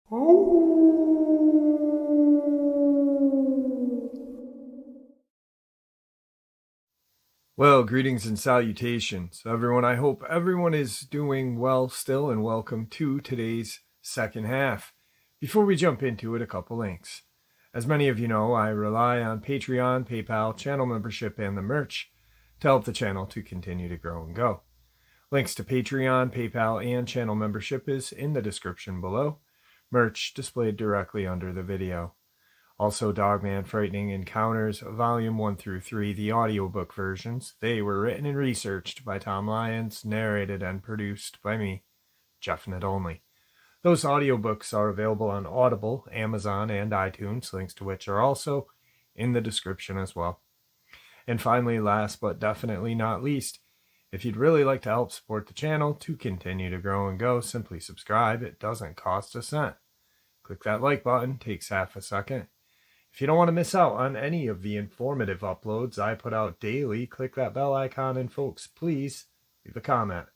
Well, greetings and salutations, everyone. I hope everyone is doing well still, and welcome to today's second half. Before we jump into it, a couple links. As many of you know, I rely on Patreon, PayPal, channel membership, and the merch to help the channel to continue to grow and go. Links to Patreon, PayPal, and channel membership is in the description below. Merch displayed directly under the video. Also, Dogman Frightening Encounters, Volume 1 through 3, the audiobook versions. They were written and researched by Tom Lyons, narrated and produced by me, Jeff Net Only. Those audiobooks are available on Audible, Amazon, and iTunes, links to which are also in the description as well. And finally, last but definitely not least, if you'd really like to help support the channel to continue to grow and go, simply subscribe. It doesn't cost a cent. Click that like button, takes half a second. If you don't want to miss out on any of the informative uploads I put out daily, click that bell icon, and folks, please leave a comment.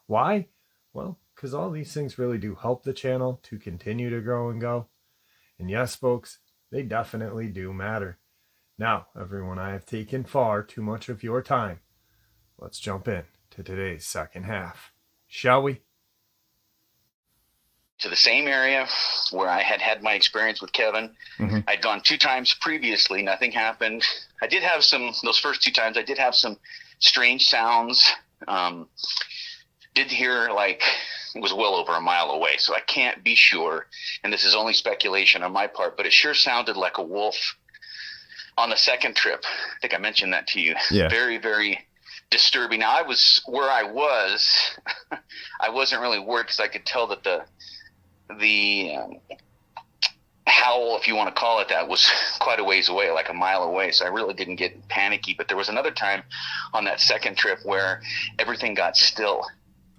Why? Well, because all these things really do help the channel to continue to grow and go. And yes, folks, they definitely do matter. Now, everyone, I have taken far too much of your time. Let's jump in to today's second half, shall we? To the same area where I had had my experience with Kevin. I'd gone 2 times previously. Nothing happened. I did have those first 2 times, I did have some strange sounds. Did hear like it was well over a mile away, so I can't be sure. And this is only speculation on my part, but it sure sounded like a wolf on the second trip. I think I mentioned that to you. Yeah. Very, very disturbing. Now, I wasn't really worried because I could tell that the howl, if you want to call it that, was quite a ways away, like a mile away. So I really didn't get panicky. But there was another time on that second trip where everything got still.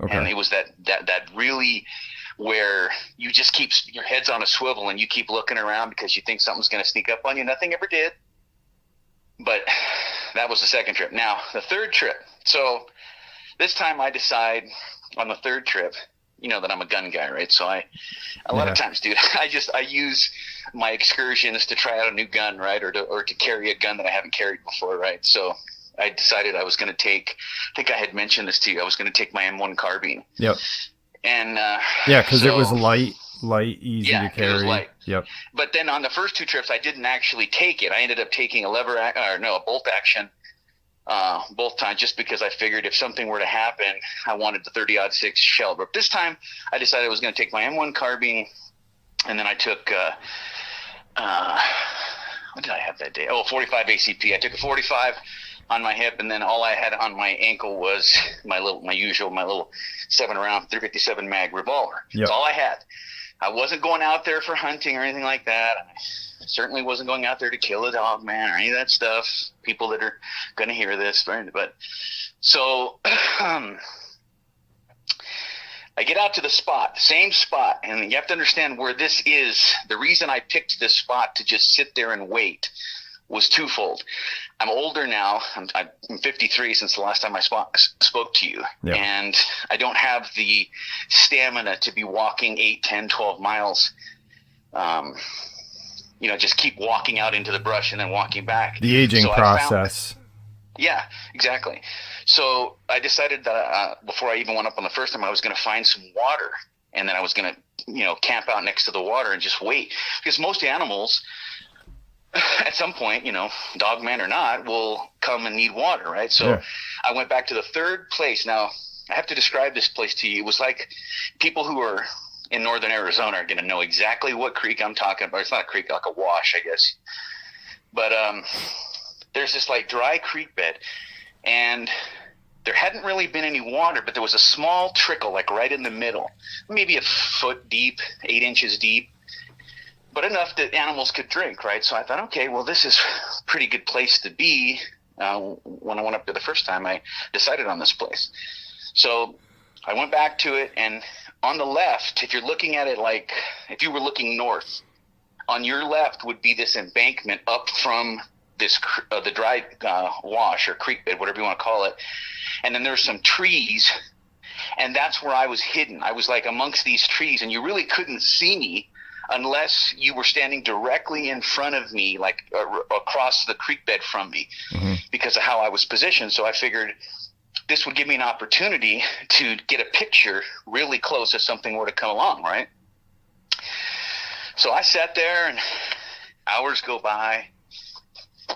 Okay. And it was that really where you just keep your head's on a swivel and you keep looking around because you think something's going to sneak up on you. Nothing ever did. But that was the second trip. Now, the third trip. So this time I decide on the third trip, you know that I'm a gun guy, right? So a lot of times, dude, I use my excursions to try out a new gun, right? Or to carry a gun that I haven't carried before, right? So I decided I was going to take, I think I had mentioned this to you, I was going to take my M1 carbine. Yep. And because it was light, easy to carry. It was light. Yep. But then on the first 2 trips, I didn't actually take it. I ended up taking a bolt action both times, just because I figured if something were to happen, I wanted the 30-06 shell. But this time, I decided I was going to take my M1 carbine, and then I took what did I have that day? 45 ACP. I took a 45 on my hip, and then all I had on my ankle was my little 7-round 357 mag revolver. Yep. That's all I had. I wasn't going out there for hunting or anything like that. I certainly wasn't going out there to kill a dog man or any of that stuff. People that are going to hear this, but so I get out to the spot, the same spot, and you have to understand where this is. The reason I picked this spot to just sit there and wait was twofold. I'm older now. I'm 53 since the last time I spoke to you. Yep. And I don't have the stamina to be walking 8, 10, 12 miles. Just keep walking out into the brush and then walking back. The aging process. Yeah, exactly. So I decided that before I even went up on the first time, I was going to find some water, and then I was going to, camp out next to the water and just wait, because most animals at some point, Dogman or not, will come and need water, right? So yeah. I went back to the third place. Now, I have to describe this place to you. It was like people who are in northern Arizona are going to know exactly what creek I'm talking about. It's not a creek, like a wash, I guess. But there's this like dry creek bed, and there hadn't really been any water, but there was a small trickle like right in the middle, maybe a foot deep, 8 inches deep, but enough that animals could drink, right? So I thought, okay, well, this is a pretty good place to be. When I went up there the first time, I decided on this place. So I went back to it, and on the left, if you're looking at it like if you were looking north, on your left would be this embankment up from this the dry wash or creek bed, whatever you want to call it. And then there's some trees, and that's where I was hidden. I was like amongst these trees, and you really couldn't see me unless you were standing directly in front of me, like across the creek bed from me, because of how I was positioned. So I figured this would give me an opportunity to get a picture really close if something were to come along, right? So I sat there and hours go by,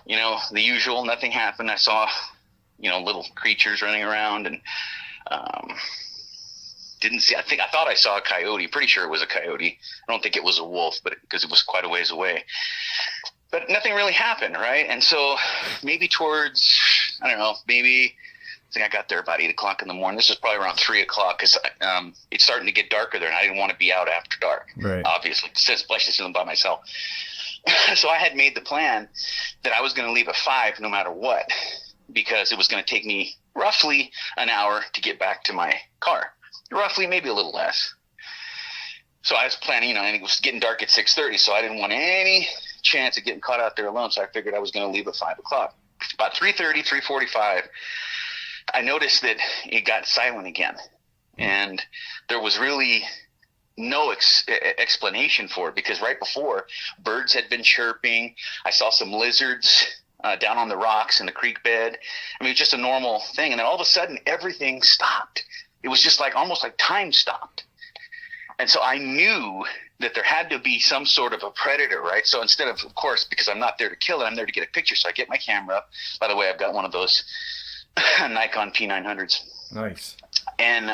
the usual, nothing happened. I saw, little creatures running around and I thought I saw a coyote. Pretty sure it was a coyote. I don't think it was a wolf, but because it was quite a ways away. But nothing really happened, right? And so maybe towards, I don't know, I think I got there about 8 o'clock in the morning. This was probably around 3 o'clock because it's starting to get darker there, and I didn't want to be out after dark, right? Obviously, especially by myself. So I had made the plan that I was going to leave at 5 no matter what, because it was going to take me roughly an hour to get back to my car. Roughly, maybe a little less. So I was planning, and it was getting dark at 6:30, so I didn't want any chance of getting caught out there alone, so I figured I was going to leave at 5 o'clock. About 3:30, 3:45, I noticed that it got silent again, and there was really no explanation for it, because right before, birds had been chirping. I saw some lizards down on the rocks in the creek bed. I mean, it was just a normal thing, and then all of a sudden, everything stopped. It was just almost like time stopped. And so I knew that there had to be some sort of a predator, right? So instead of course, because I'm not there to kill it, I'm there to get a picture. So I get my camera up. By the way, I've got one of those Nikon P900s. Nice. And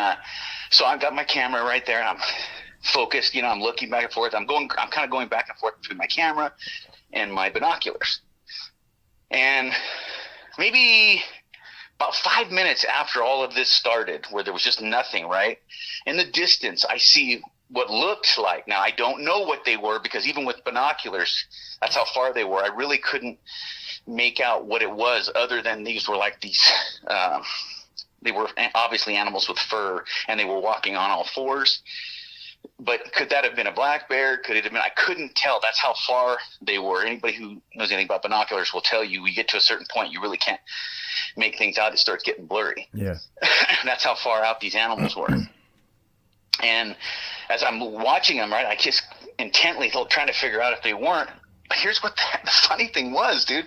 so I've got my camera right there, and I'm focused. I'm looking back and forth. I'm kind of going back and forth between my camera and my binoculars. And maybe about 5 minutes after all of this started, where there was just nothing, right? In the distance, I see what looked like. Now, I don't know what they were, because even with binoculars, that's how far they were. I really couldn't make out what it was, other than these were they were obviously animals with fur, and they were walking on all fours. But could that have been a black bear? Could it have been? I couldn't tell. That's how far they were. Anybody who knows anything about binoculars will tell you, you get to a certain point, you really can't make things out. It starts getting blurry. Yeah. That's how far out these animals were. And as I'm watching them, right, I just intently trying to figure out if they weren't. But here's what the funny thing was, dude.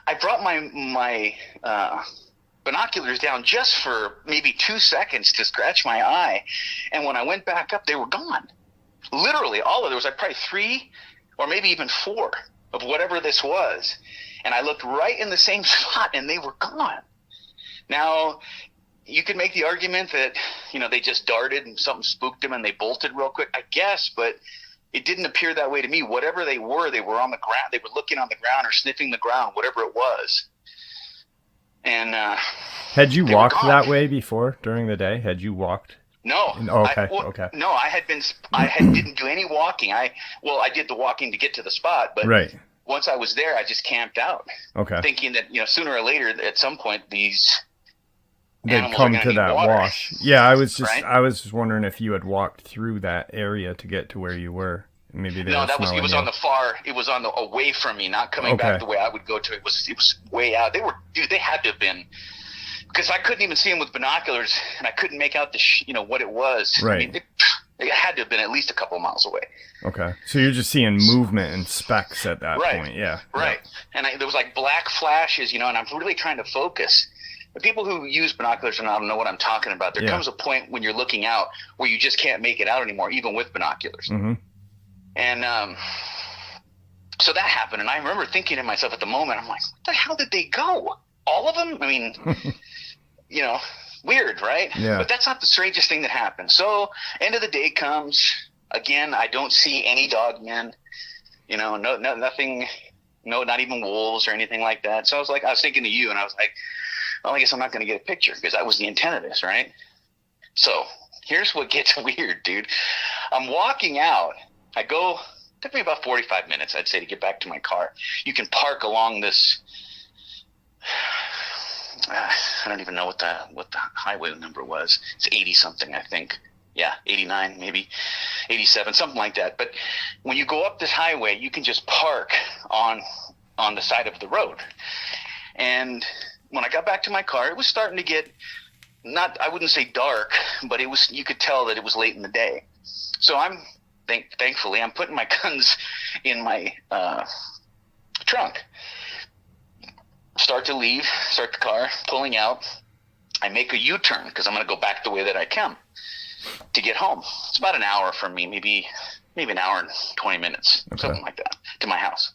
I brought my binoculars down just for maybe 2 seconds to scratch my eye, and when I went back up, they were gone. Literally, all of there was probably 3 or maybe even 4 of whatever this was, and I looked right in the same spot, and they were gone. Now, you could make the argument that they just darted and something spooked them and they bolted real quick, I guess, but it didn't appear that way to me. Whatever they were on the ground. They were looking on the ground or sniffing the ground, whatever it was. And had you walked that way before during the day? Had you walked? No. Okay. Okay. No, I didn't do any walking. I did the walking to get to the spot, but right. Once I was there, I just camped out. Okay. Thinking that sooner or later, at some point, they'd come to that wash. Yeah, I was just right? I was just wondering if you had walked through that area to get to where you were. Maybe it was on the far. It was on the away from me, not coming back the way I would go to. It was way out. They had to have been, because I couldn't even see them with binoculars, and I couldn't make out what it was. Right. I mean, it had to have been at least a couple of miles away. Okay, so you're just seeing movement and specks at that point. Yeah. Right. Yeah. And there was black flashes, and I'm really trying to focus. The people who use binoculars and I don't know what I'm talking about. There comes a point when you're looking out where you just can't make it out anymore, even with binoculars. Mm-hmm. And so that happened, and I remember thinking to myself at the moment, I'm like, what the hell did they go? All of them? I mean, weird, right? Yeah. But that's not the strangest thing that happened. So end of the day comes. Again, I don't see any dogmen, nothing, not even wolves or anything like that. So I was thinking of you, and I was like, well, I guess I'm not going to get a picture, because that was the intent of this, right? So here's what gets weird, dude. I'm walking out. Took me about 45 minutes, I'd say, to get back to my car. You can park along this, I don't even know what the highway number was. It's 80 something, I think. Yeah, 89, maybe 87, something like that. But when you go up this highway, you can just park on the side of the road. And when I got back to my car, it was starting to get, I wouldn't say dark, but you could tell that it was late in the day. So I'm thankfully, I'm putting my guns in my trunk. Start the car, pulling out. I make a U-turn because I'm going to go back the way that I came to get home. It's about an hour from me, maybe an hour and 20 minutes, something like that, to my house.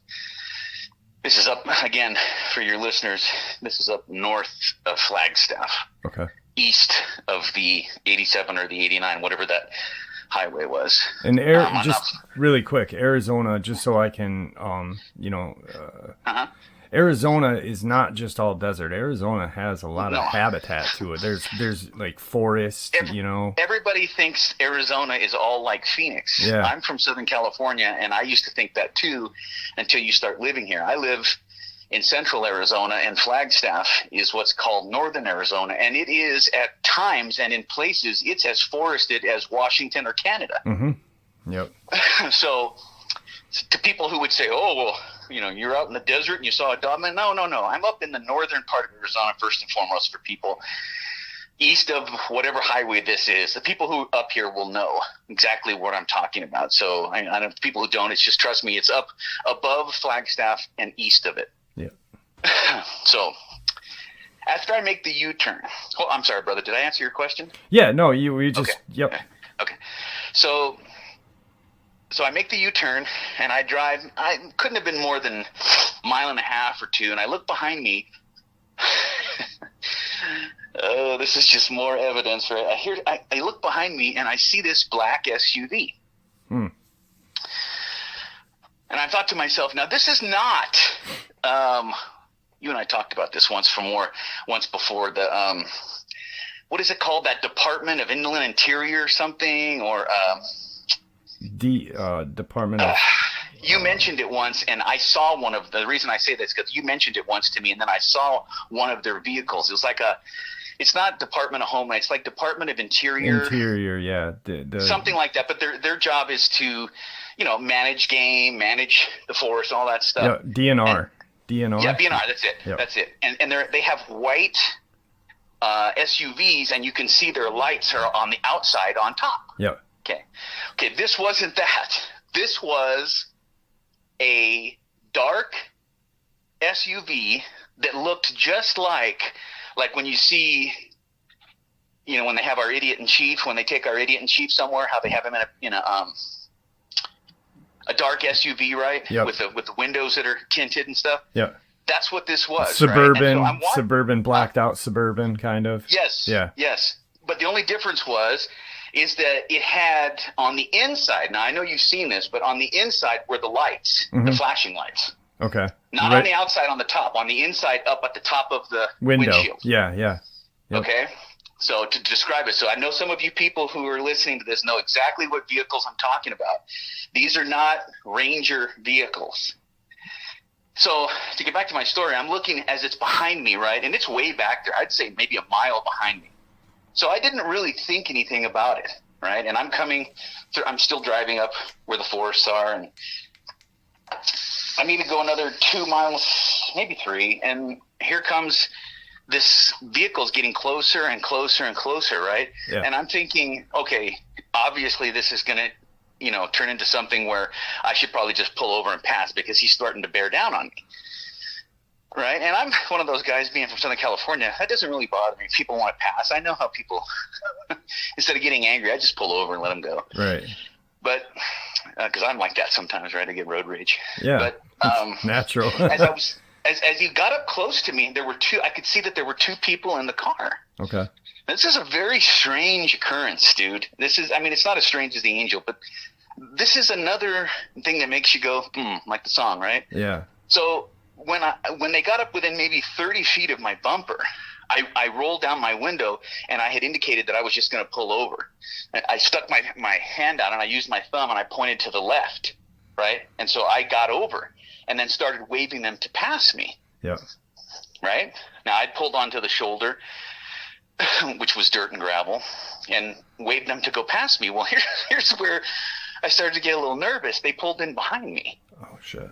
This is up, again, for your listeners, this is up north of Flagstaff. Okay. East of the 87 or the 89, whatever that highway was. And just really quick, Arizona, just so I can, Arizona is not just all desert. Arizona has a lot of habitat to it. There's like forest, Everybody thinks Arizona is all like Phoenix. Yeah. I'm from Southern California, and I used to think that too until you start living here. I live in central Arizona, and Flagstaff is what's called northern Arizona, and it is at times and in places it's as forested as Washington or Canada. Mm-hmm. Yep. So to people who would say, oh, well, you're out in the desert and you saw a Dogman. No. I'm up in the northern part of Arizona, first and foremost, for people east of whatever highway this is. The people who up here will know exactly what I'm talking about. So I know people who don't, it's just, trust me, it's up above Flagstaff and east of it. Yeah. So after I make the U-turn, I'm sorry, brother, did I answer your question? Yeah, no, we just, okay. Yep. Okay. So I make the U-turn, and I drive. I couldn't have been more than a mile and a half or two, and I look behind me. Oh, this is just more evidence, right? I look behind me, and I see this black SUV. And I thought to myself, now this is not. You and I talked about this once before. The what is it called? That Department of Inland Interior or something, or the Department of. You mentioned it once, and I saw one of the reason I say this because you mentioned it once to me, and then I saw one of their vehicles. It was like it's not Department of Homeland, it's like Department of Interior. Interior, yeah, something like that. But their job is to, manage game, manage the forest, all that stuff. Yeah, DNR. DNR. Yeah, DNR. That's it. Yep. That's it. And they have white SUVs, and you can see their lights are on the outside on top. Yeah. Okay. This wasn't that. This was a dark SUV that looked just like when you see, when they have our idiot in chief, when they take our idiot in chief somewhere, how they have him in a dark SUV, right? Yep. With the windows that are tinted and stuff. Yeah. That's what this was. Suburban, right? So suburban, blacked out suburban kind of. Yes. Yeah. Yes. But the only difference is that it had on the inside, now I know you've seen this, but on the inside were the lights, the flashing lights. Okay. Not on the outside on the top, on the inside up at the top of the windshield. Yeah. Yep. Okay. So to describe it, so I know some of you people who are listening to this know exactly what vehicles I'm talking about. These are not Ranger vehicles. So to get back to my story, I'm looking as it's behind me, right? And it's way back there. I'd say maybe a mile behind me. So I didn't really think anything about it, right? And I'm still driving up where the forests are, and I need to go another 2 miles, maybe 3, and here comes this vehicle's getting closer and closer and closer, right? Yeah. And I'm thinking, okay, obviously this is going to, turn into something where I should probably just pull over and pass because he's starting to bear down on me. Right. And I'm one of those guys, being from Southern California, that doesn't really bother me. If people want to pass, I know how people, instead of getting angry, I just pull over and let them go. Right. But, because I'm like that sometimes, right? I get road rage. Yeah. But, natural. as he got up close to me, I could see that there were 2 people in the car. Okay. This is a very strange occurrence, dude. It's not as strange as the angel, but this is another thing that makes you go, like the song, right? Yeah. So when they got up within maybe 30 feet of my bumper, I rolled down my window, and I had indicated that I was just going to pull over. I stuck my hand out, and I used my thumb, and I pointed to the left, right? And so I got over and then started waving them to pass me. Yeah. Right? Now, I pulled onto the shoulder, which was dirt and gravel, and waved them to go past me. Well, here's where I started to get a little nervous. They pulled in behind me. Oh, shit.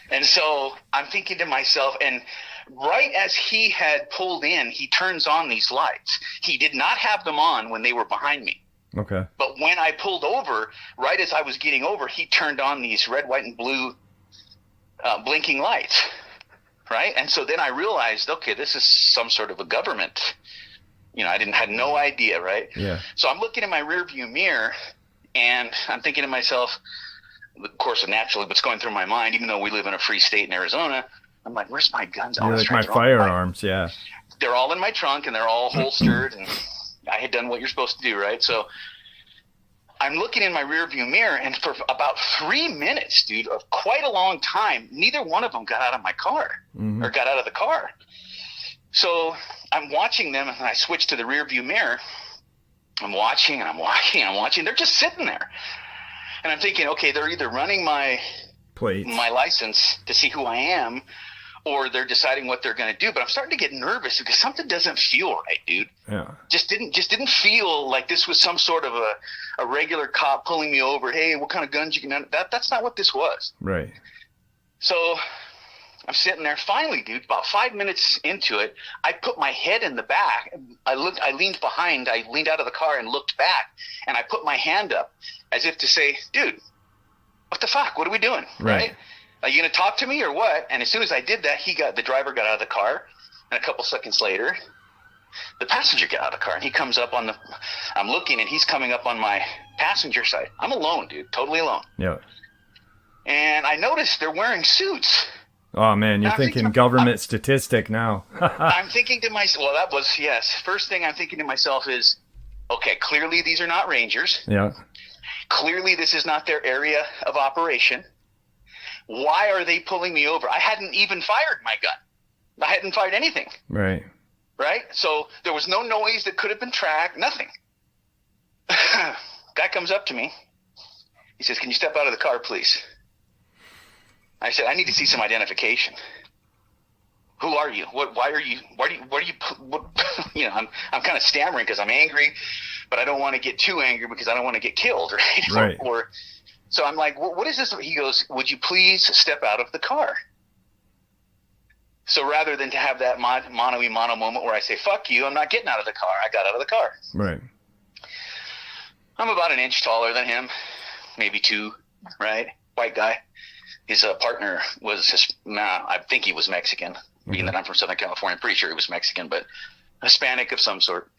And so I'm thinking to myself, and right as he had pulled in, he turns on these lights. He did not have them on when they were behind me. Okay. But when I pulled over, right as I was getting over, he turned on these red, white, and blue blinking lights, right? And so then I realized, okay, this is some sort of a government. I had no idea, right? Yeah. So I'm looking in my rearview mirror, and I'm thinking to myself, of course, naturally, what's going through my mind, even though we live in a free state in Arizona, I'm like, where's my guns? You're like, my firearms, yeah. They're all in my trunk, and they're all holstered, and I had done what you're supposed to do, right? So I'm looking in my rearview mirror, and for about 3 minutes, dude, of quite a long time, neither one of them got out of my car or got out of the car. So I'm watching them, and I switch to the rearview mirror. I'm watching, and I'm watching, and I'm watching. They're just sitting there. And I'm thinking, okay, they're either running my license to see who I am, or they're deciding what they're going to do. But I'm starting to get nervous because something doesn't feel right, dude. Yeah. Just didn't feel like this was some sort of a regular cop pulling me over. Hey, what kind of guns you can? That's not what this was. Right. So I'm sitting there. Finally, dude, about 5 minutes into it, I put my head in the back. I leaned out of the car and looked back, and I put my hand up as if to say, dude, what the fuck? What are we doing? Right? Are you going to talk to me or what? And as soon as I did that, the driver got out of the car, and a couple seconds later, the passenger got out of the car, and he comes up I'm looking, and he's coming up on my passenger side. I'm alone, dude, totally alone. Yeah. And I noticed they're wearing suits. Oh, man, you're thinking government statistic now. I'm thinking to myself, well, that was, yes. First thing I'm thinking to myself is, okay, clearly these are not Rangers. Yeah. Clearly this is not their area of operation. Why are they pulling me over? I hadn't even fired my gun. I hadn't fired anything. Right. Right? So there was no noise that could have been tracked, nothing. Guy comes up to me. He says, can you step out of the car, please? I said, I need to see some identification. Who are you? Why are you, I'm kind of stammering because I'm angry, but I don't want to get too angry because I don't want to get killed, right? Right. So I'm like, what is this? He goes, would you please step out of the car? So rather than to have that mano-a-mano moment where I say, fuck you, I'm not getting out of the car. I got out of the car. Right. I'm about an inch taller than him, maybe 2, right? White guy. His partner I think he was Mexican, being that I'm from Southern California. I'm pretty sure he was Mexican, but Hispanic of some sort.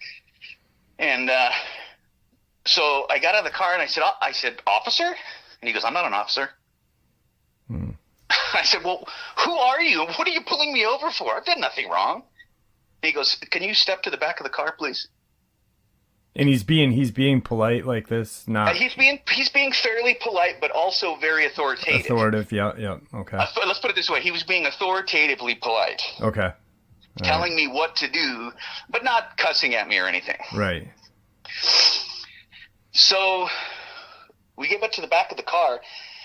And so I got out of the car, and I said, officer? And he goes, I'm not an officer. I said, well, who are you? What are you pulling me over for? I've done nothing wrong. And he goes, can you step to the back of the car, please? And he's being polite like this? Not. He's being fairly polite, but also very authoritative. Yeah, okay. Let's put it this way. He was being authoritatively polite. Okay. Telling me what to do, but not cussing at me or anything. Right. So we get back to the back of the car,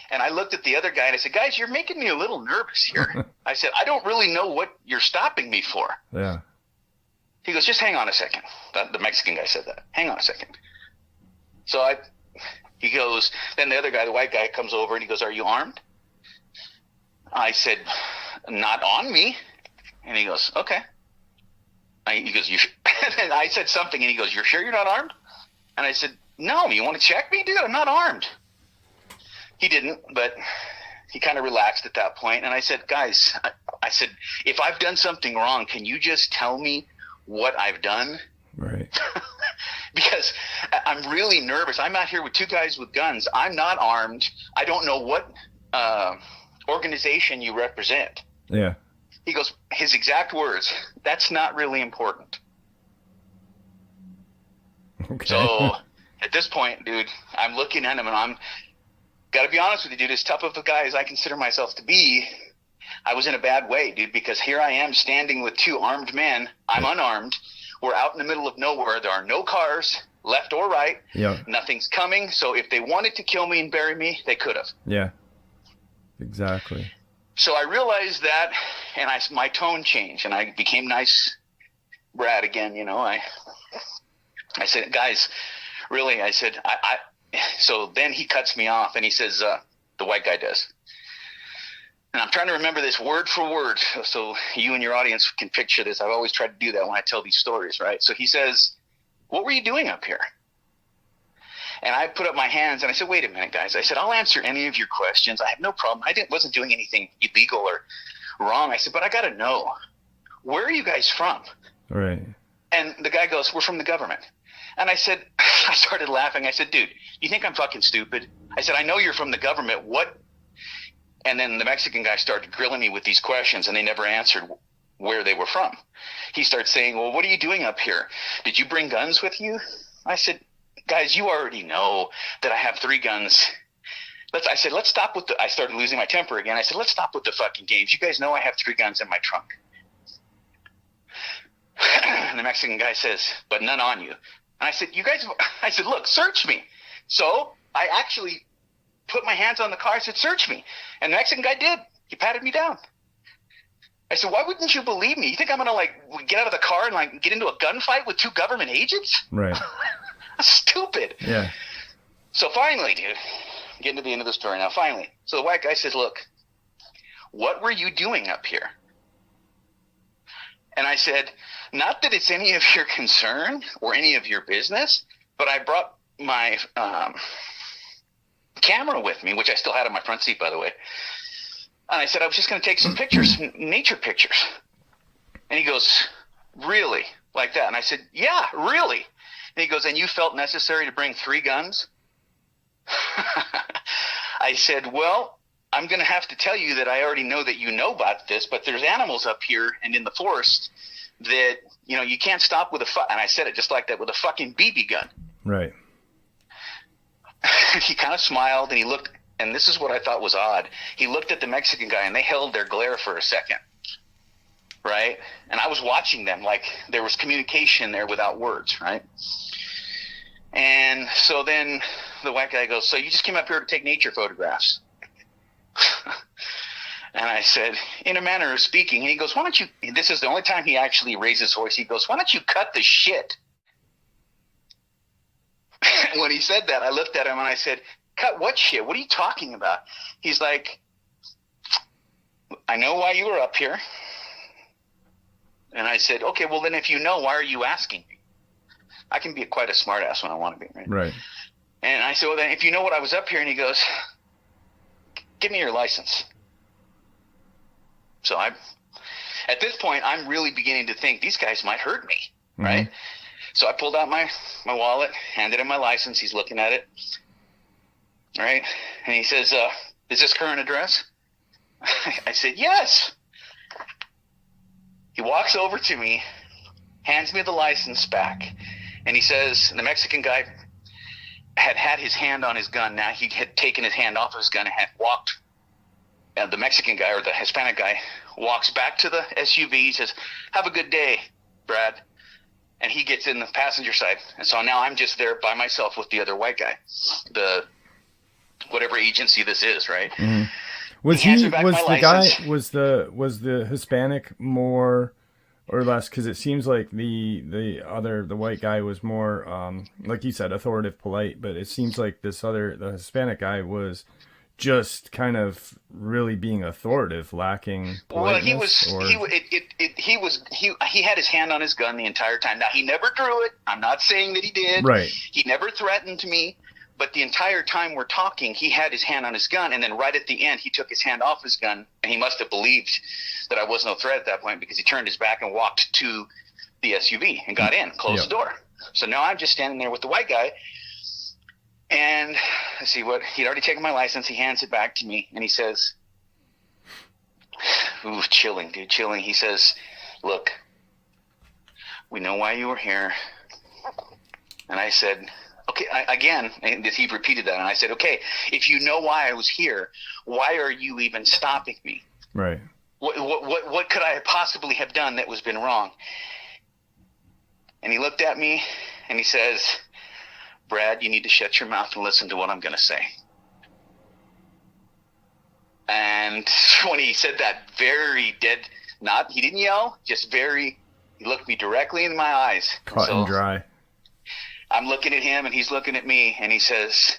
and I looked at the other guy, and I said, guys, you're making me a little nervous here. I said, I don't really know what you're stopping me for. Yeah. He goes, just hang on a second. The Mexican guy said that. Hang on a second. So he goes, then the other guy, the white guy, comes over, and he goes, are you armed? I said, not on me. And he goes, okay. He goes, and I said something, and he goes, you're sure you're not armed? And I said, no, you want to check me, dude? I'm not armed. He didn't, but he kind of relaxed at that point. And I said, guys, I said, if I've done something wrong, can you just tell me what I've done? Right. Because I'm really nervous. I'm out here with 2 guys with guns. I'm not armed. I don't know what organization you represent. Yeah. He goes, his exact words, that's not really important. Okay. So at this point, dude, I'm looking at him, and I'm got to be honest with you, dude, as tough of a guy as I consider myself to be, I was in a bad way, dude, because here I am standing with 2 armed men. I'm unarmed. We're out in the middle of nowhere. There are no cars, left or right. Yeah. Nothing's coming. So if they wanted to kill me and bury me, they could have. Yeah. Exactly. So I realized that, and my tone changed, and I became nice Brad again. I said, guys, really, I said, so then he cuts me off, and he says, the white guy does. And I'm trying to remember this word for word so you and your audience can picture this. I've always tried to do that when I tell these stories, right? So he says, what were you doing up here? And I put up my hands and I said, wait a minute, guys. I said, I'll answer any of your questions. I have no problem. Wasn't doing anything illegal or wrong. I said, but I got to know, where are you guys from? Right. And the guy goes, we're from the government. And I said, I started laughing. I said, dude, you think I'm fucking stupid? I said, I know you're from the government. What? And then the Mexican guy started grilling me with these questions, and they never answered where they were from. He started saying, well, what are you doing up here? Did you bring guns with you? I said, guys, you already know that I have 3 guns. I said, let's stop with I started losing my temper again. I said, let's stop with the fucking games. You guys know I have 3 guns in my trunk. And the Mexican guy says, but none on you. And I said, look, search me. So I actually put my hands on the car. I said, search me. And the Mexican guy did. He patted me down. I said, why wouldn't you believe me? You think I'm going to get out of the car and get into a gunfight with 2 government agents? Right. Stupid. Yeah. So finally, dude, getting to the end of the story now, finally. So the white guy says, look, what were you doing up here? And I said, not that it's any of your concern or any of your business, but I brought my camera with me, which I still had on my front seat, by the way. And I said, I was just going to take some pictures, some nature pictures. And he goes, really? Like that? And I said, yeah, really. And he goes, and you felt necessary to bring 3 guns? I said, well, I'm going to have to tell you that I already know that you know about this, but there's animals up here and in the forest that, you can't stop with and I said it just like that, with a fucking BB gun. Right. He kind of smiled and he looked, and this is what I thought was odd. He looked at the Mexican guy and they held their glare for a second. Right. And I was watching them like there was communication there without words. Right. And so then the white guy goes, so you just came up here to take nature photographs? And I said, in a manner of speaking. And he goes, why don't you, this is the only time he actually raised his voice. He goes, why don't you cut the shit? When he said that, I looked at him and I said, cut what shit? What are you talking about? He's like, I know why you were up here. And I said, okay, well then if you know, why are you asking me? I can be quite a smart ass when I want to be, right? Right. And I said, well then if you know what I was up here, and he goes, give me your license. So at this point, I'm really beginning to think these guys might hurt me, right? Mm-hmm. So I pulled out my wallet, handed him my license. He's looking at it, right? And he says, is this current address? I said, yes. He walks over to me, hands me the license back, and he says, and the Mexican guy had his hand on his gun. Now he had taken his hand off of his gun and had walked. And the Mexican guy or the Hispanic guy walks back to the SUV. He says, have a good day, Brad. And he gets in the passenger side. And so now I'm just there by myself with the other white guy, the whatever agency this is, right? Mm-hmm. Was the Hispanic more or less? Because it seems like the white guy was more, like you said, authoritative, polite. But it seems like the Hispanic guy was just kind of really being authoritative, lacking politeness. Well, he had his hand on his gun the entire time. Now he never drew it. I'm not saying that he did. Right. He never threatened me, but the entire time we're talking, he had his hand on his gun, and then right at the end, he took his hand off his gun, and he must have believed that I was no threat at that point because he turned his back and walked to the SUV and got in, closed the door. So now I'm just standing there with the white guy. And let's see what he'd already taken my license. He hands it back to me and he says, ooh, chilling, dude, chilling. He says, look, we know why you were here. And I said, okay, again, and he repeated that. And I said, okay, if you know why I was here, why are you even stopping me? Right. What could I possibly have done that was been wrong? And he looked at me and he says, Brad, you need to shut your mouth and listen to what I'm going to say. And when he said that, very dead, he didn't yell, just he looked me directly in my eyes. Cut and dry. I'm looking at him and he's looking at me and he says,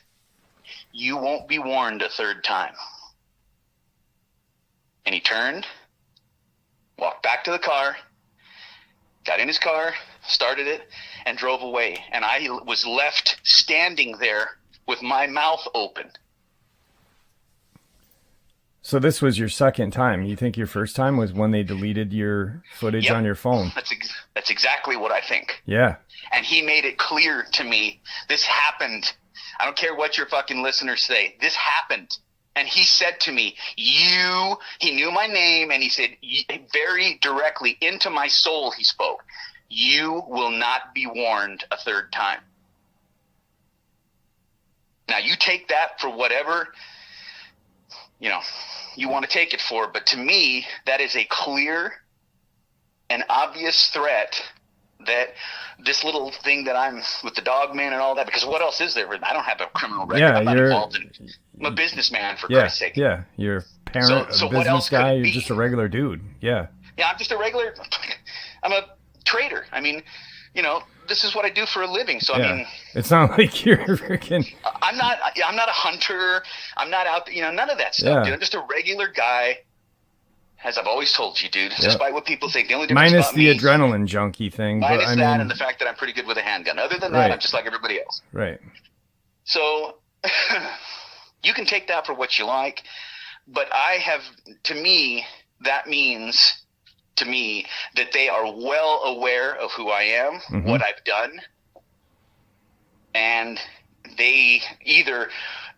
you won't be warned a third time. And he turned, walked back to the car, got in his car, started it, and drove away. And I was left standing there with my mouth open. So this was your second time. You think your first time was when they deleted your footage on your phone? That's exactly what I think. Yeah. And he made it clear to me, this happened. I don't care what your fucking listeners say. This happened. And he said to me, he knew my name, and he said very directly into my soul, he spoke, you will not be warned a third time. Now, you take that for whatever, you want to take it for, but to me, that is a clear and obvious threat that this little thing that I'm with the Dogman and all that, because what else is there? I don't have a criminal record. Yeah, I'm not involved in it. I'm a businessman, for Christ's sake. Yeah, you're a parent, so a business guy, you're just a regular dude. Yeah. Yeah, I'm just a regular, I'm a trader. I mean, this is what I do for a living. So, I mean, it's not like you're freaking. I'm not a hunter. I'm not out, none of that stuff, dude. I'm just a regular guy. As I've always told you, dude, despite what people think, the only difference minus about the me, adrenaline junkie thing. Minus that and the fact that I'm pretty good with a handgun. Other than that, I'm just like everybody else. Right. So you can take that for what you like, but to me, that means to me that they are well aware of who I am, what I've done, and they either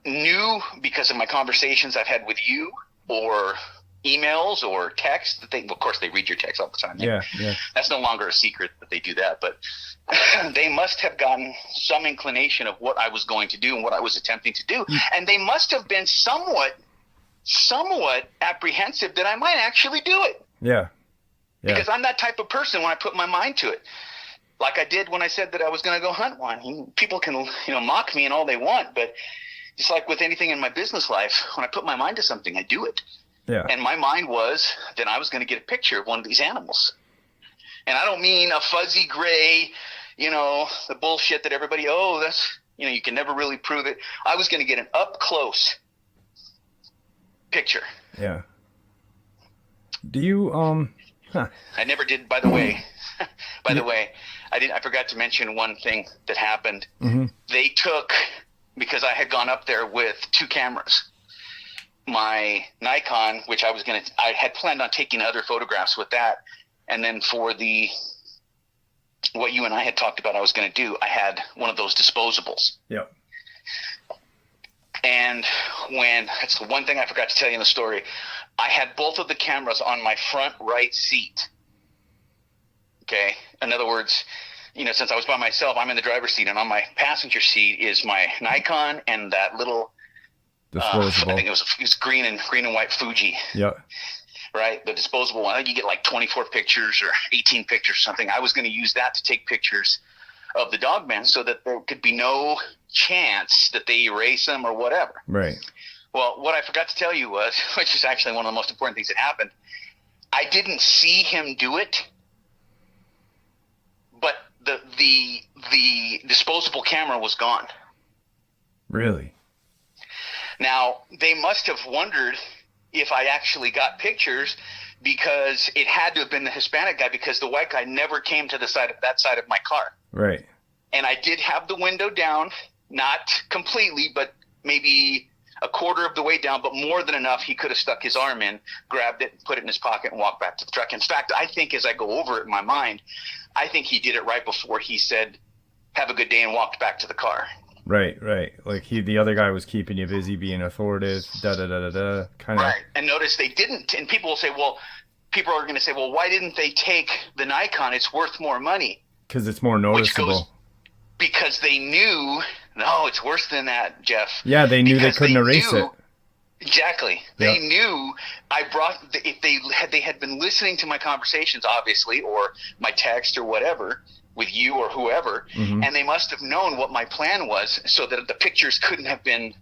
knew because of my conversations I've had with you or emails or text that of course they read your text all the time. Yeah. That's no longer a secret that they do that, but they must have gotten some inclination of what I was going to do and what I was attempting to do. And they must have been somewhat apprehensive that I might actually do it. Yeah. Because I'm that type of person when I put my mind to it. Like I did when I said that I was going to go hunt one. People can, mock me and all they want, but just like with anything in my business life, when I put my mind to something, I do it. Yeah. And my mind was that I was going to get a picture of one of these animals. And I don't mean a fuzzy gray, the bullshit that everybody, that's, you can never really prove it. I was going to get an up close picture. Yeah. Do you, I never did, by the way. I forgot to mention one thing that happened. They took, because I had gone up there with 2 cameras, my Nikon, which I had planned on taking other photographs with that. And then for what you and I had talked about I was going to do, I had one of those disposables. Yep. And that's the one thing I forgot to tell you in the story, I had both of the cameras on my front right seat. Okay. In other words, since I was by myself, I'm in the driver's seat, and on my passenger seat is my Nikon and that little, disposable. I think it was green and white Fuji. Yeah. Right. The disposable one. I think you get like 24 pictures or 18 pictures or something. I was going to use that to take pictures of the Dogman so that there could be no chance that they erase them or whatever. Right. Well, what I forgot to tell you was, which is actually one of the most important things that happened, I didn't see him do it, but the disposable camera was gone. Really? Now, they must have wondered if I actually got pictures, because it had to have been the Hispanic guy, because the white guy never came to that side of my car. Right. And I did have the window down, not completely, but maybe a quarter of the way down, but more than enough. He could have stuck his arm in, grabbed it, put it in his pocket, and walked back to the truck. In fact, I think as I go over it in my mind, I think he did it right before he said, "Have a good day," and walked back to the car. Right. Like the other guy was keeping you busy, being authoritative, kind of. Right. And notice they didn't. And people are going to say, well, why didn't they take the Nikon? It's worth more money. Because it's more noticeable. Because they knew, no, it's worse than that, Jeff. Yeah, they knew they couldn't erase it. Exactly. They knew if they had been listening to my conversations, obviously, or my text or whatever, with you or whoever, and they must have known what my plan was, so that the pictures couldn't have been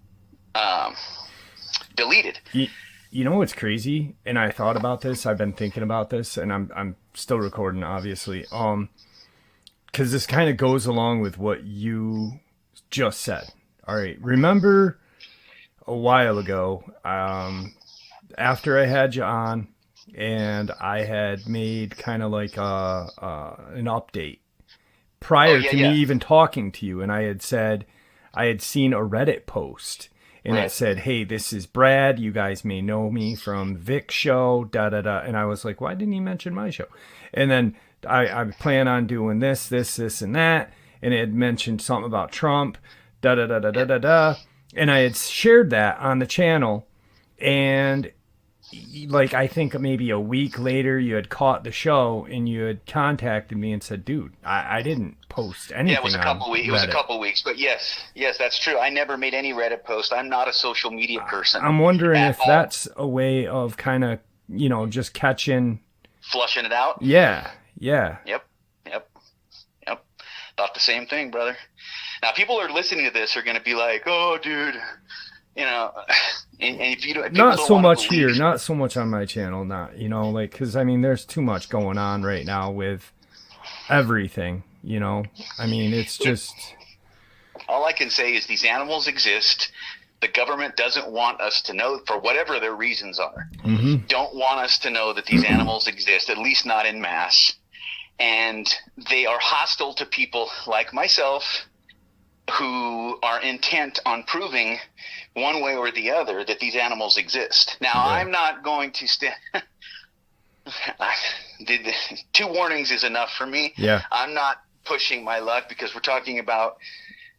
deleted. You know what's crazy? And I thought about this. I've been thinking about this, and I'm still recording, obviously. Because this kind of goes along with what you just said. All right. Remember a while ago, after I had you on, and I had made kind of like an update. prior to me even talking to you, and I had said I had seen a Reddit post, and it said, "Hey, this is Brad. You guys may know me from Vic's show, da da da." And I was like, "Why didn't he mention my show?" And then I plan on doing this, and that, and it had mentioned something about Trump, da da da da da da da, and I had shared that on the channel, and like I think maybe a week later you had caught the show and you had contacted me and said, "Dude, I didn't post anything." Yeah, it was a couple weeks. It was a couple weeks, but yes, that's true. I never made any Reddit post. I'm not a social media person. I'm wondering if that's a way of kind of, just flushing it out. Yeah. Yep. Thought the same thing, brother. Now, people are listening to this are going to be like, "Oh, dude." And if you don't, not so much here, not so much on my channel, because there's too much going on right now with everything, it's just. All I can say is these animals exist. The government doesn't want us to know, for whatever their reasons are, don't want us to know that these animals exist, at least not in mass. And they are hostile to people like myself who are intent on proving one way or the other that these animals exist. Now, I'm not going to two warnings is enough for me. Yeah. I'm not pushing my luck because we're talking about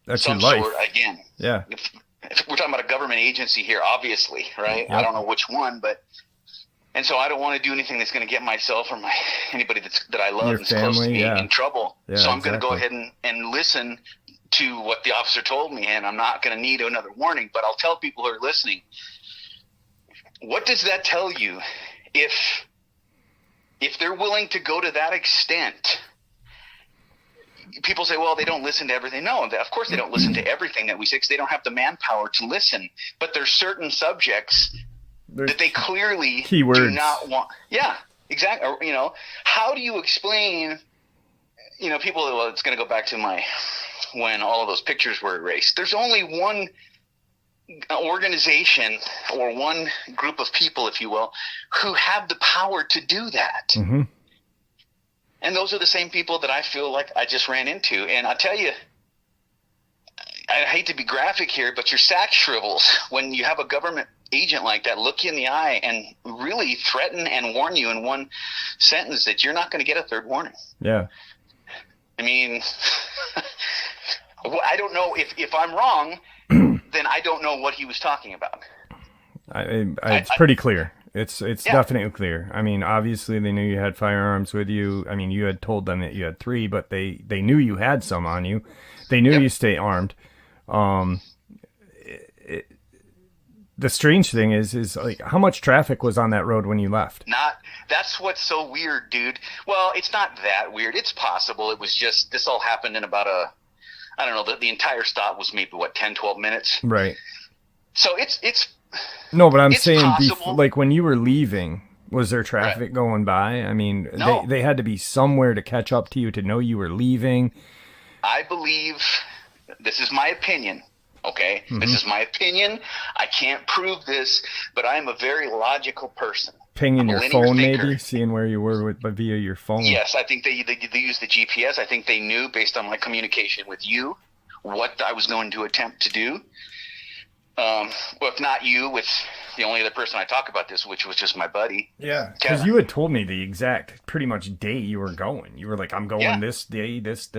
that's some your life. Sort, again. Yeah. If we're talking about a government agency here, obviously, right? Yep. I don't know which one, and so I don't want to do anything that's going to get myself or anybody that I love that's close to me in trouble. Yeah, so I'm going to go ahead and listen to what the officer told me, and I'm not going to need another warning, but I'll tell people who are listening, what does that tell you? If they're willing to go to that extent, people say, well, they don't listen to everything. No, of course they don't listen to everything that we say, because they don't have the manpower to listen, but there's certain subjects that they clearly do not want. Yeah, exactly. Or, how do you explain, people, well, it's going to go back to when all of those pictures were erased. There's only one organization or one group of people, if you will, who have the power to do that. Mm-hmm. And those are the same people that I feel like I just ran into. And I tell you, I hate to be graphic here, but your sack shrivels when you have a government agent like that look you in the eye and really threaten and warn you in one sentence that you're not going to get a third warning. Yeah. I don't know if I'm wrong, then I don't know what he was talking about. It's pretty clear. It's definitely clear. Obviously they knew you had firearms with you. You had told them that you had 3, but they knew you had some on you. They knew you stay armed. The strange thing is like how much traffic was on that road when you left? That's what's so weird, dude. Well, it's not that weird. It's possible. It was just, this all happened in about I don't know, the entire stop was maybe 10, 12 minutes. Right. So it's no, but I'm saying possible. Like when you were leaving, was there traffic going by? No. They had to be somewhere to catch up to you to know you were leaving. I believe, this is my opinion. Okay. Mm-hmm. This is my opinion. I can't prove this, but I am a very logical person. Pinging your phone, maybe seeing where you were via your phone. Yes, I think they used the GPS. I think they knew based on my communication with you what I was going to attempt to do. Well, if not you, with the only other person I talk about this, which was just my buddy. Yeah, because you had told me the exact pretty much day you were going. You were like, I'm going this day, this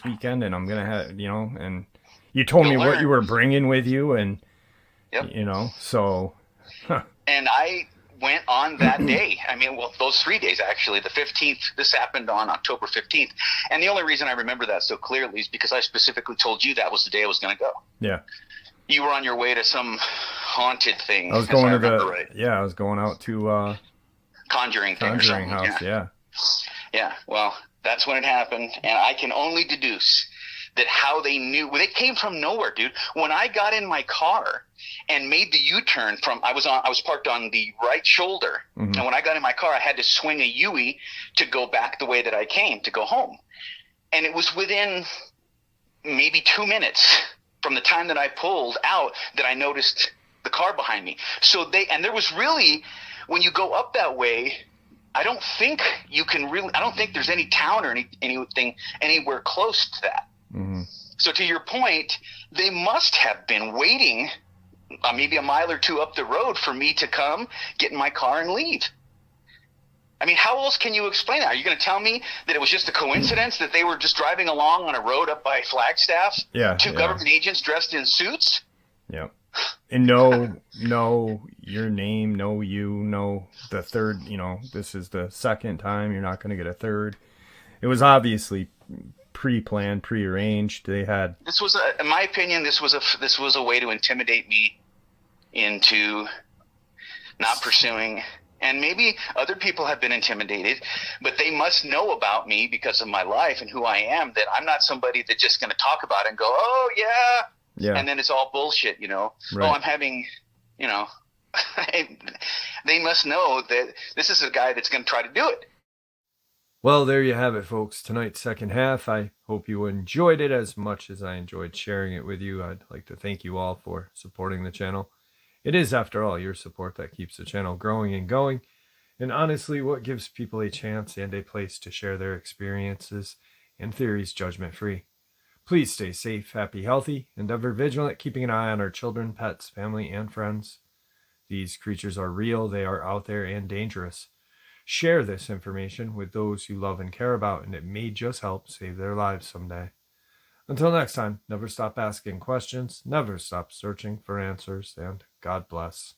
weekend, and I'm gonna have and you told me what you were bringing with you, and so. Huh. And I went on that day. Those 3 days actually. The 15th. This happened on October 15th, and the only reason I remember that so clearly is because I specifically told you that was the day I was going to go. Yeah. You were on your way to some haunted thing. I was going I was going out to Conjuring house. Yeah. Well, that's when it happened, and I can only deduce that how they knew. Well, they came from nowhere, dude. When I got in my car and made the U-turn I was parked on the right shoulder, and when I got in my car, I had to swing a U-turn to go back the way that I came to go home, and it was within maybe 2 minutes from the time that I pulled out that I noticed the car behind me. So there was really, when you go up that way, I don't think you can really. I don't think there's any town or anything anywhere close to that. Mm-hmm. So to your point, they must have been waiting maybe a mile or two up the road for me to come, get in my car, and leave. I mean, how else can you explain that? Are you going to tell me that it was just a coincidence that they were just driving along on a road up by Flagstaff? Two government agents dressed in suits? Yeah. And know your name, know you, know the third, this is the second time, you're not going to get a third. It was obviously pre-planned, pre-arranged. They had... This was, in my opinion, this was a way to intimidate me into not pursuing. And maybe other people have been intimidated, but they must know about me because of my life and who I am, that I'm not somebody that's just going to talk about it and go, oh, yeah. And then it's all bullshit, Right. Oh, I'm having, they must know that this is a guy that's going to try to do it. Well, there you have it, folks. Tonight's second half. I hope you enjoyed it as much as I enjoyed sharing it with you. I'd like to thank you all for supporting the channel. It is, after all, your support that keeps the channel growing and going. And honestly, what gives people a chance and a place to share their experiences and theories judgment-free. Please stay safe, happy, healthy, and ever vigilant, keeping an eye on our children, pets, family, and friends. These creatures are real, they are out there and dangerous. Share this information with those you love and care about, and it may just help save their lives someday. Until next time, never stop asking questions, never stop searching for answers, and God bless.